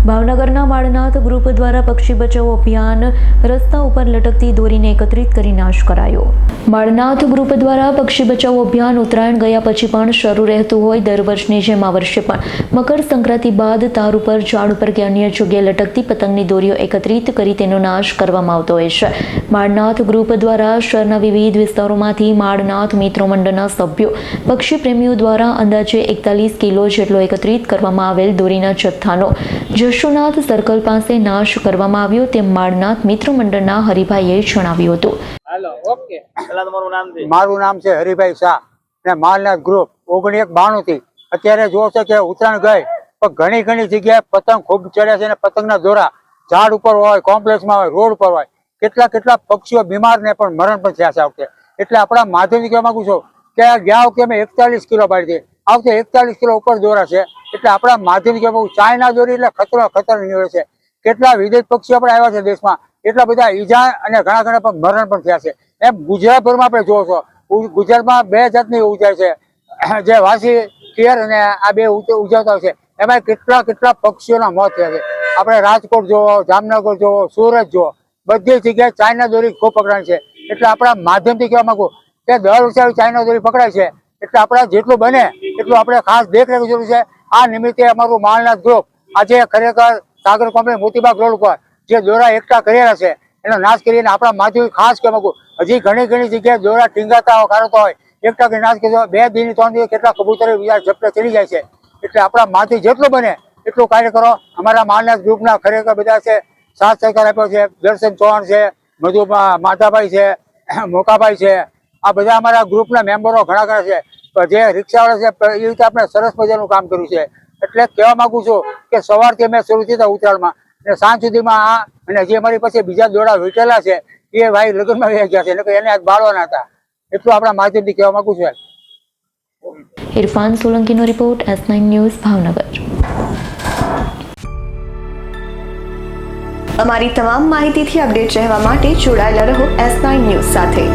ભાવનગરના માળનાથ ગ્રુપ દ્વારા પક્ષી બચાવો અભિયાન રસ્તા ઉપર લટકતી દોરીને એકત્રિત કરી નાશ કરાયો। માળનાથ ગ્રુપ દ્વારા પક્ષી બચાવો અભિયાન ઉત્તરાયણ ગયા પછી પણ શરૂ રહેતું હોય। દર વર્ષની જેમ આ વર્ષે પણ મકર સંક્રાંતિ બાદ તાર ઉપર, ઝાડ ઉપર કે અન્ય જગ્યાએ લટકતી પતંગની દોરીઓ એકત્રિત કરી તેનો નાશ કરવામાં આવતો હોય છે। માળનાથ ગ્રુપ દ્વારા શહેરના વિવિધ વિસ્તારોમાંથી માળનાથ મિત્રો મંડળના સભ્યો, પક્ષી પ્રેમીઓ દ્વારા અંદાજે 41 કિલો જેટલો એકત્રિત કરવામાં આવેલ દોરીના જથ્થાનો જશોનાથ સર્કલ પાસે નાશ કરવામાં આવ્યો તેમ માળનાથ મિત્ર મંડળના હરિભાઈએ જણાવ્યું હતું। મારું નામ છે હરિભાઈ શાહ ને માળનાથ ગ્રુપ 1992 થી અત્યારે જોશે કે ઉત્તરાયણ ગઈ પણ ઘણી જગ્યાએ પતંગ ખૂબ ચડ્યા છે ને પતંગના દોરા ઝાડ ઉપર હોય, કોમ્પ્લેક્સમાં હોય, રોડ પર હોય, કેટલા પક્ષીઓ બીમાર ને પણ મરણ પણ થયા છે આ વખતે। એટલે આપણા માધ્યમથી કહેવા માંગુ છું કે ગયા વખતે અમે 41 કિલો પાડી હતી, આ વખતે 41 કિલો ઉપર દોરા છે। એટલે આપણા માધ્યમથી કહેવા માંગુ ચાઇના દોરી એટલે ખતરો નીકળે છે। કેટલા વિદેશ પક્ષીઓ પણ આવ્યા છે દેશમાં, એટલા બધા ઈજા અને ઘણા પણ મરણ પણ થયા છે। એમ ગુજરાતભરમાં આપણે જોવો છો, ગુજરાતમાં 2 જાતની ઉજાય છે, જે વાસી કેર અને આ 2 ઉજવતા હોય છે, એમાં કેટલા પક્ષીઓના મોત થયા છે। આપણે રાજકોટ જોવો, જામનગર જોવો, સુરત જોવો, બધી જગ્યાએ ચાઇના દોરી ખૂબ પકડાય છે। એટલે આપણા માધ્યમથી કહેવા માંગુ કે દર વર્ષે ચાઇના દોરી પકડાય છે, એટલે આપણે જેટલું બને એટલું આપણે ખાસ દેખરેખ જરૂર છે। આ નિમિત્તે અમારું માળનાથ ગ્રુપ આજે ખરેખર સાગર કોમ્પ્લેક્સ મોતીબાગ રોડ ઉપર જે દોરા એકઠા કરેલા છે એનો નાશ કરીને આપણા માધ્યમથી ખાસ કહેવા માંગુ હજી ઘણી જગ્યાએ દોરા ટીંગાતા કાઢતા હોય, એકઠા કરી નાશ કર્યો 2 દિન 3 દિવસ કેટલા કબૂતર ઝપટે ચડી જાય છે। એટલે આપણા માથી જેટલું બને એટલું કાર્ય કરો। અમારા માળનાથ ગ્રુપના ખરેખર બધા છે, સાથ સહકાર આપ્યો છે। દર્શન ચૌહાણ છે, મધુ માધાભાઈ છે, મોકાભાઈ છે, આ બધા અમારા ગ્રુપના મેમ્બરો ઘણા છે। જે રિક્ષાવાળા છે એ રીતે આપણે સરસ મજાનું કામ કર્યું છે। એટલે કહેવા માંગુ છું કે સવારથી અમે શરૂ થયા ઉત્તરાયણમાં અને સાંજ સુધીમાં આ અને જે અમારી પાસે બીજા દોડા વીટેલા છે એ ભાઈ લગ્નમાં વહી ગયા છે, એટલે એને બાળવાના હતા। એટલું આપણા માધ્યમથી કહેવા માંગુ છું। ઇરફાન સોલંકીનો રિપોર્ટ, S9 ન્યૂઝ, ભાવનગર। અમારી તમામ માહિતીથી અપડેટ રહેવા માટે જોડાયેલા રહો S9 ન્યૂઝ સાથે।